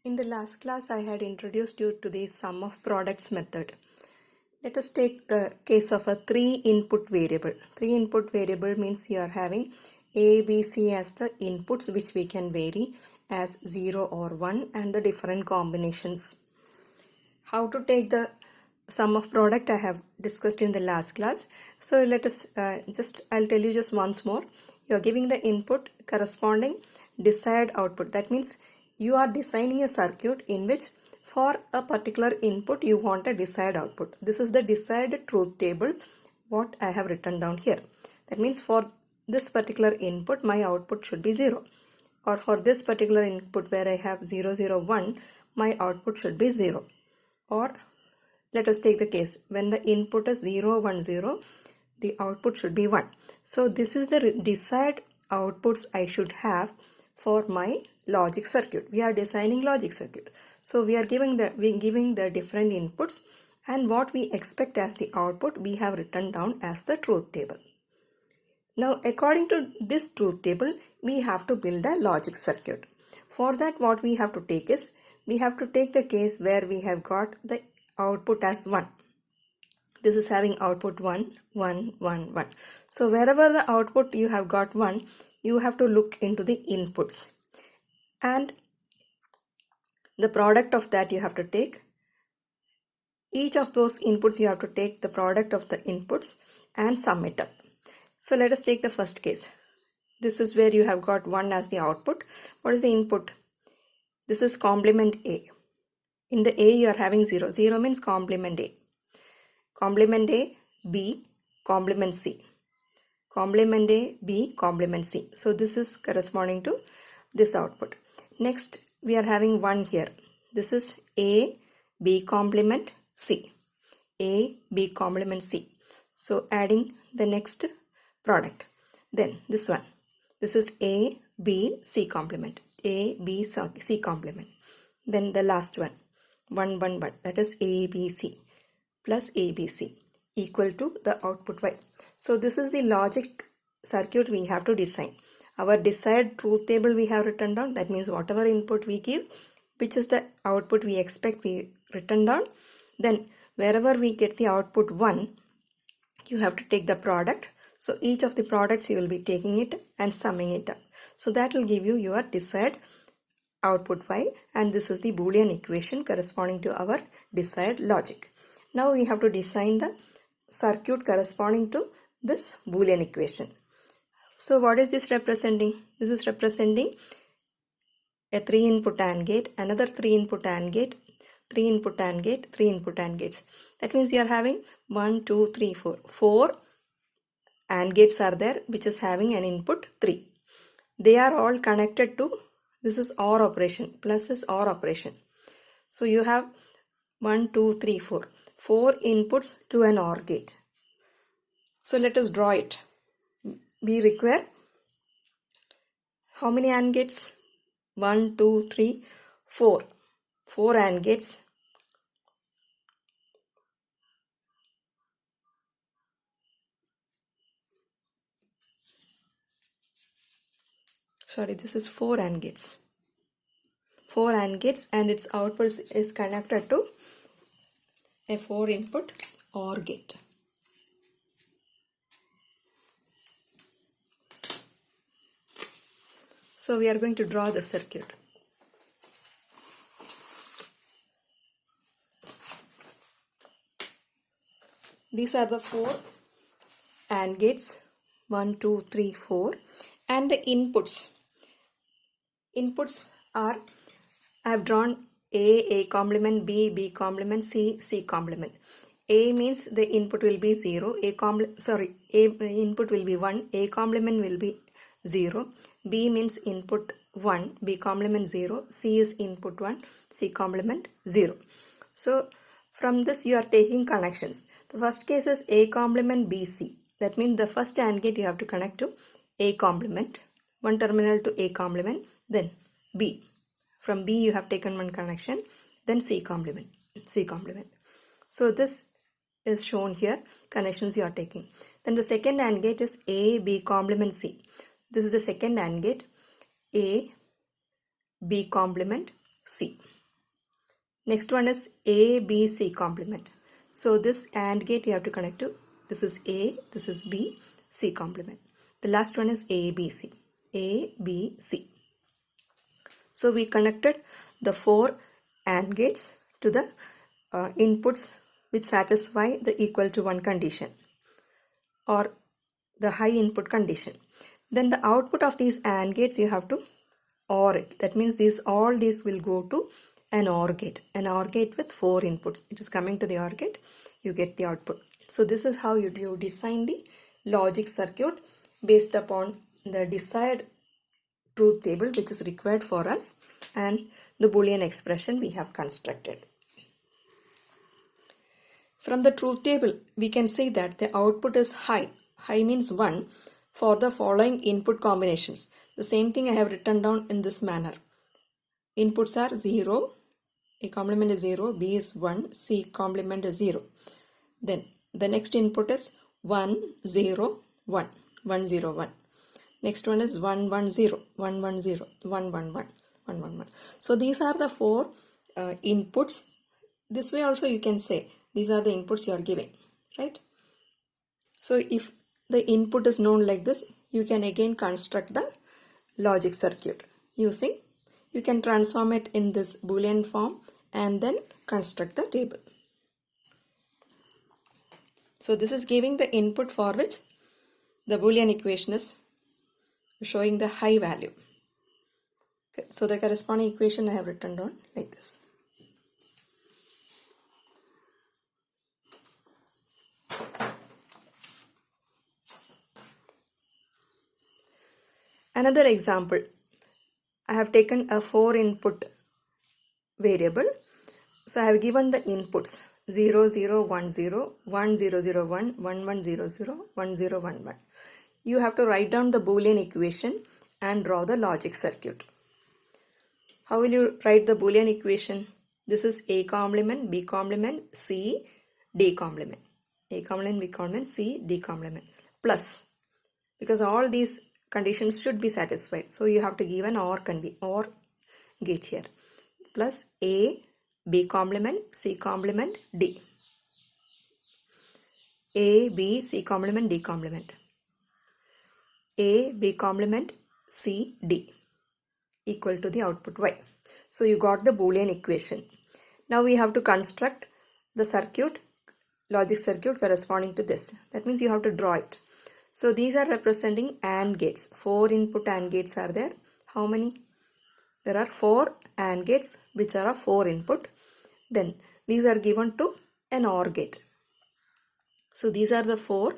In the last class, I had introduced you to the sum of products method. Let us take the case of a 3-input variable. 3-input variable means you are having A, B, C as the inputs which we can vary as 0 or 1 and the different combinations. How to take the sum of product I have discussed in the last class. So let us I'll tell you just once more. You are giving the input corresponding desired output. That means you are designing a circuit in which for a particular input you want a desired output. This is the desired truth table what I have written down here. That means for this particular input my output should be 0, or for this particular input where I have 0, 0, 1 my output should be 0. Or let us take the case when the input is 0, 1, 0, the output should be 1. So this is the desired outputs I should have for my logic circuit. We are designing logic circuit. So we are giving the different inputs, and what we expect as the output we have written down as the truth table. Now according to this truth table we have to build a logic circuit. For that what we have to take is we have to take the case where we have got the output as 1. This is having output 1, 1, 1, 1. So wherever the output you have got 1, you have to look into the inputs. And the product of that you have to take. Each of those inputs you have to take the product of the inputs and sum it up. So let us take the first case. This is where you have got 1 as the output. What is the input? This is complement A. In the A you are having 0. 0 means complement A. Complement A, B, complement C. Complement A, B, complement C. So this is corresponding to this output. Next we are having 1 here. This is A, B complement C. A, B complement C. So adding the next product. Then this one. This is A, B, C complement. A, B, C complement. Then the last one. 1, 1, 1. That is ABC plus ABC equal to the output Y. So this is the logic circuit we have to design. Our desired truth table we have written down. That means whatever input we give, which is the output we expect, we written down. Then wherever we get the output 1, you have to take the product. So each of the products you will be taking it and summing it up. So that will give you your desired output Y, and this is the Boolean equation corresponding to our desired logic. Now we have to design the circuit corresponding to this Boolean equation. So what is this representing? This is representing a 3-input AND gate, another 3-input AND gate, 3-input AND gate, 3-input AND gates. That means you are having 1, 2, 3, 4. 4 AND gates are there which is having an input 3. They are all connected to, this is OR operation, plus is OR operation. So you have 1, 2, 3, 4. 4 inputs to an OR gate. So let us draw it. We require how many AND gates? 1, 2, 3, 4. 4 AND gates. Sorry, this is 4 AND gates. 4 AND gates, and its output is connected to a 4-input OR gate. So we are going to draw the circuit. These are the 4 AND gates, 1, 2, 3, 4, and the inputs. Inputs are, I have drawn A complement, B complement, C complement. A means the input will be 0, input will be 1, A complement will be 0, B means input 1, B complement 0, C is input 1, C complement 0. So from this you are taking connections. The first case is A complement BC. That means the first AND gate you have to connect to A complement, one terminal to A complement, then B. From B you have taken one connection, then C complement. So this is shown here, connections you are taking. Then the second AND gate is A, B complement C. This is the second AND gate, A, B complement C. Next one is A, B, C complement. So this AND gate you have to connect to, this is A, this is B, C complement. The last one is A, B, C. A, B, C. So we connected the 4 AND gates to the inputs which satisfy the equal to 1 condition or the high input condition. Then the output of these AND gates you have to OR it. That means all these will go to an OR gate. An OR gate with 4 inputs. It is coming to the OR gate. You get the output. So this is how you design the logic circuit based upon the desired truth table which is required for us and the Boolean expression we have constructed. From the truth table, we can see that the output is high. High means 1 for the following input combinations. The same thing I have written down in this manner. Inputs are 0, A complement is 0, B is 1, C complement is 0. Then the next input is 1, 0, 1, 1, 0, 1. Next one is 1, 1, 0, 1, 1, 0, 1, 1, 1, 1, 1, 1. So these are the 4 inputs. This way also you can say these are the inputs you are giving, right? So if the input is known like this, you can again construct the logic circuit using, you can transform it in this Boolean form and then construct the table. So this is giving the input for which the Boolean equation is showing the high value. Okay, so the corresponding equation I have written down like this. Another example, I have taken a 4 input variable. So I have given the inputs 0, 0, 1, 0, 1, 0, 0, 1, 1, 1, 0, 0, 1, 0, 1, 1. You have to write down the Boolean equation and draw the logic circuit. How will you write the Boolean equation? This is A complement, B complement, C, D complement. A complement, B complement, C, D complement. Plus, because all these conditions should be satisfied. So you have to give an OR gate here. Plus A, B complement, C complement, D. A, B, C complement, D complement. A, B complement, C, D equal to the output Y. So you got the Boolean equation. Now we have to construct the circuit, logic circuit corresponding to this. That means you have to draw it. So these are representing AND gates. 4 input AND gates are there. How many? There are 4 AND gates which are of 4 input. Then these are given to an OR gate. So these are the 4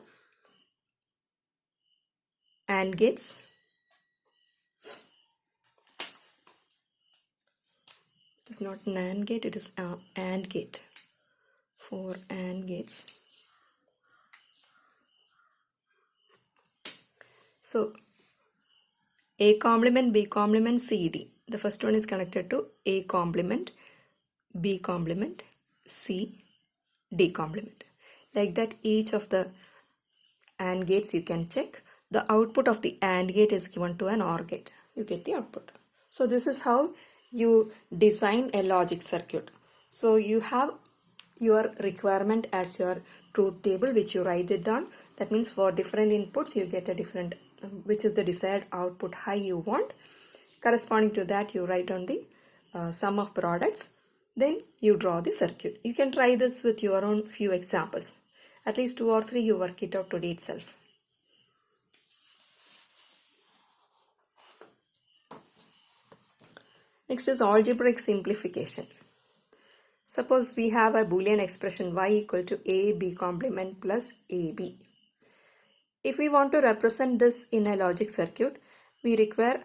AND gates. It is not an AND gate, it is an AND gate. 4 AND gates. So A complement, B complement, C, D. The first one is connected to A complement, B complement, C, D complement. Like that, each of the AND gates you can check. The output of the AND gate is given to an OR gate. You get the output. So this is how you design a logic circuit. So you have your requirement as your truth table which you write it down. That means for different inputs you get a different, which is the desired output high you want. Corresponding to that you write down the sum of products. Then you draw the circuit. You can try this with your own few examples. At least 2 or 3 you work it out today itself. Next is algebraic simplification. Suppose we have a Boolean expression y equal to AB complement plus AB. If we want to represent this in a logic circuit, we require,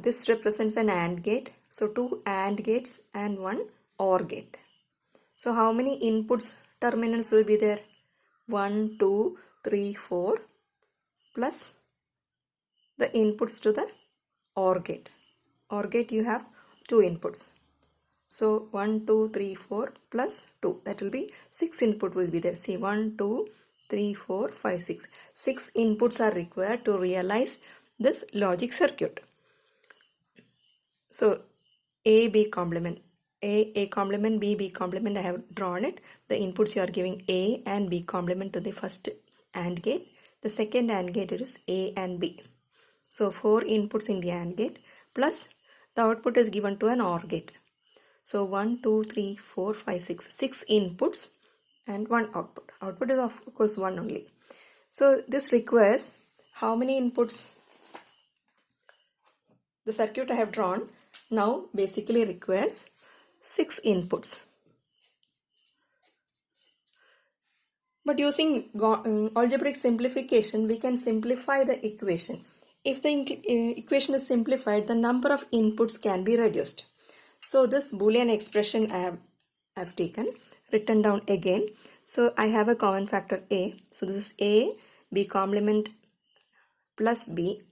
this represents an AND gate. So 2 AND gates and 1 OR gate. So how many inputs terminals will be there? 1, 2, 3, 4 plus the inputs to the OR gate. OR gate you have 2 inputs. So 1, 2, 3, 4 plus 2. That will be 6 input will be there. See 1, 2, 3, 4, 5, 6. 6 inputs are required to realize this logic circuit. So A, B complement. A complement, B complement, I have drawn it. The inputs you are giving A and B complement to the first AND gate. The second AND gate is A and B. So 4 inputs in the AND gate plus the output is given to an OR gate. So 1, 2, 3, 4, 5, 6. 6 inputs and 1 output. Output is of course 1 only. So this requires how many inputs? The circuit I have drawn now basically requires 6 inputs. But using algebraic simplification, we can simplify the equation. If the equation is simplified, the number of inputs can be reduced. So this Boolean expression I have taken, written down again. So I have a common factor A. So this is A, B complement plus B.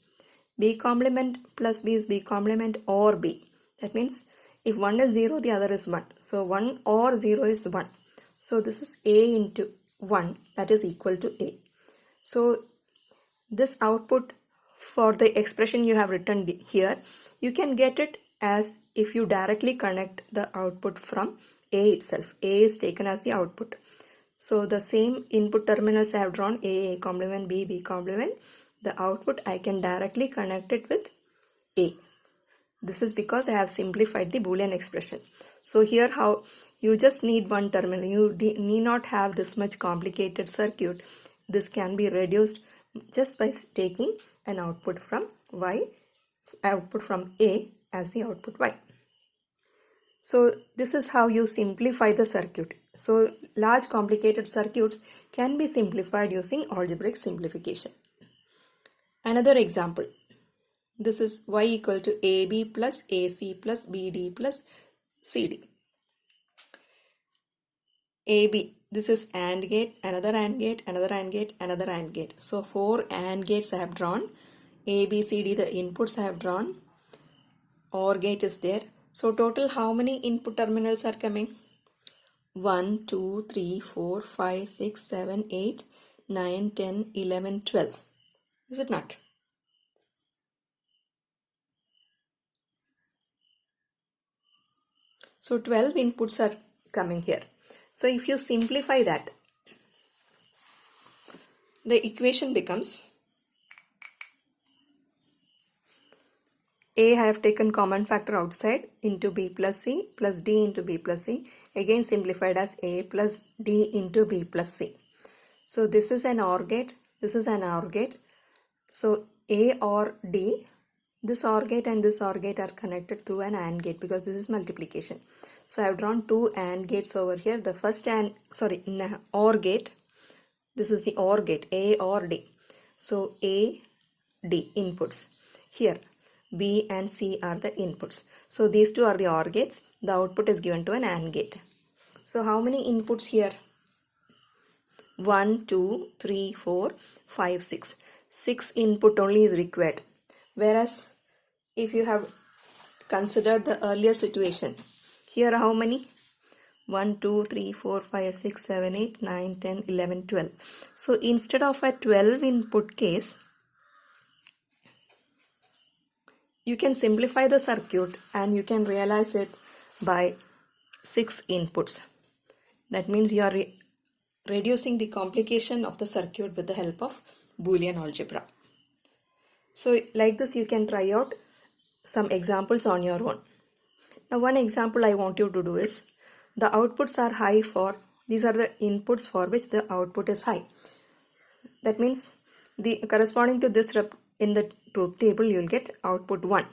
B complement plus B is B complement or B. That means if one is 0, the other is 1. So 1 or 0 is 1. So this is A into 1, that is equal to A. So this output for the expression you have written here, you can get it as if you directly connect the output from A itself. A is taken as the output. So the same input terminals I have drawn, A complement, B complement. The output I can directly connect it with A. This is because I have simplified the Boolean expression. So here how you just need one terminal. You need not have this much complicated circuit. This can be reduced just by taking an output from Y, output from A as the output Y. So this is how you simplify the circuit. So large complicated circuits can be simplified using algebraic simplification. Another example. This is Y equal to AB plus AC plus BD plus CD. AB, this is AND gate, another AND gate, another AND gate, another AND gate. So 4 AND gates I have drawn. A, B, C, D, the inputs I have drawn. OR gate is there. So total how many input terminals are coming? 1, 2, 3, 4, 5, 6, 7, 8, 9, 10, 11, 12. Is it not? So 12 inputs are coming here. So if you simplify that, the equation becomes A, I have taken common factor outside, into B plus C plus D into B plus C, again simplified as A plus D into B plus C. So this is an OR gate, this is an OR gate. So A or D, this OR gate and this OR gate are connected through an AND gate because this is multiplication. So I have drawn 2 AND gates over here. The first OR gate, this is the OR gate, A or D. So A, D inputs. Here B and C are the inputs. So these two are the OR gates. The output is given to an AND gate. So how many inputs here? 1, 2, 3, 4, 5, 6. 6 input only is required. Whereas if you have considered the earlier situation, here how many? 1, 2, 3, 4, 5, 6, 7, 8, 9, 10, 11, 12. So instead of a 12 input case, you can simplify the circuit and you can realize it by 6 inputs. That means you are reducing the complication of the circuit with the help of Boolean algebra. So like this you can try out some examples on your own. Now one example I want you to do is, the outputs are high for, these are the inputs for which the output is high. That means the corresponding to this in the truth table you will get output 1.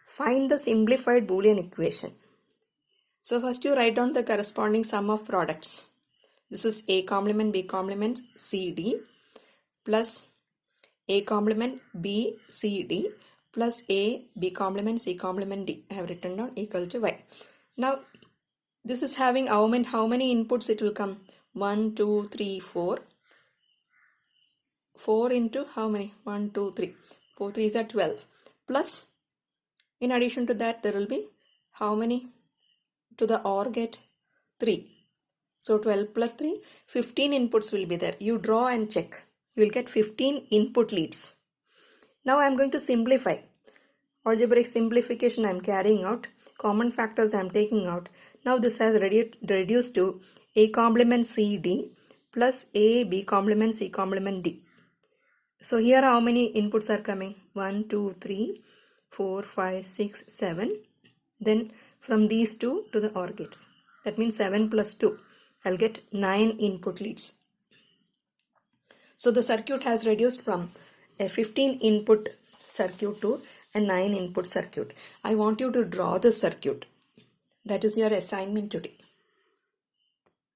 Find the simplified Boolean equation. So first you write down the corresponding sum of products. This is A complement, B complement, C, D plus A complement, B, C, D plus A, B complement, C complement, D. I have written down equal to Y. Now this is having how many inputs it will come? 1, 2, 3, 4. 4 into how many? 1, 2, 3. 4 3s are 12. Plus, in addition to that, there will be how many to the OR gate? 3. So 12 plus 3, 15 inputs will be there. You draw and check. You will get 15 input leads. Now I am going to simplify. Algebraic simplification I am carrying out. common factors I am taking out. Now this has reduced to A complement C D plus A B complement C complement D. So here how many inputs are coming? 1, 2, 3, 4, 5, 6, 7. Then from these two to the OR gate. That means 7 plus 2. I'll get 9 input leads. So the circuit has reduced from a 15 input circuit to a 9 input circuit. I want you to draw the circuit. That is your assignment today.